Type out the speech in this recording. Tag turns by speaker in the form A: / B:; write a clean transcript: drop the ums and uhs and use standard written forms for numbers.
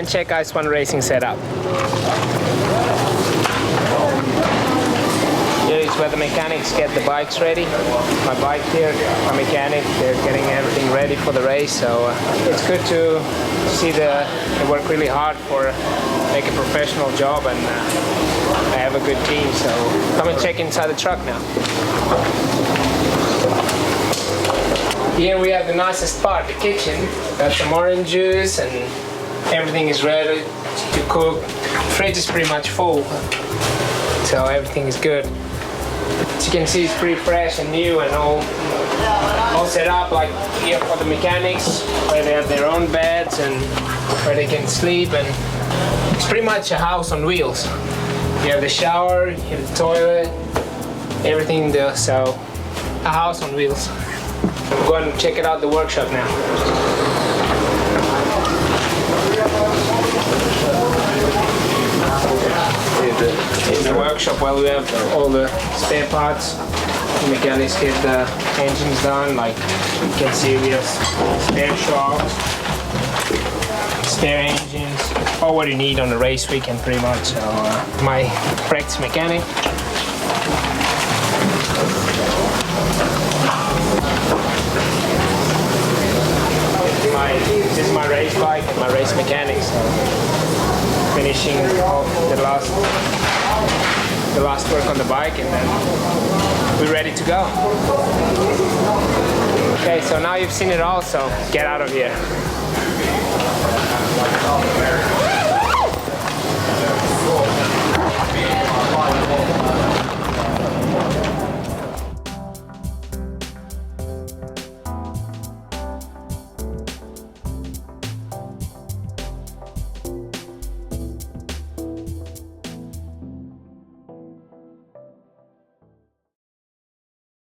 A: and check Ice1Racing setup. Here is where the mechanics get the bikes ready. My bike here, my mechanic, they're getting everything ready for the race, so it's good to see they work really hard for make a professional job, and I have a good team, so come and check inside the truck now. Here we have the nicest part, the kitchen. Got some orange juice and everything is ready to cook. The fridge is pretty much full, so everything is good. As you can see, it's pretty fresh and new and all set up, like here for the mechanics, where they have their own beds and where they can sleep, and it's pretty much a house on wheels. You have the shower, you have the toilet, everything there, so a house on wheels. We'll go and check it out, the workshop now. In the workshop, well, we have all the spare parts. The mechanics get the engines done. Like you can see, we have spare shocks, spare engines, all what you need on the race weekend, pretty much. So my practice mechanic. This is my race bike and my race mechanic. So finishing off the last work on the bike, and then we're ready to go. Okay, so now you've seen it all, so get out of here.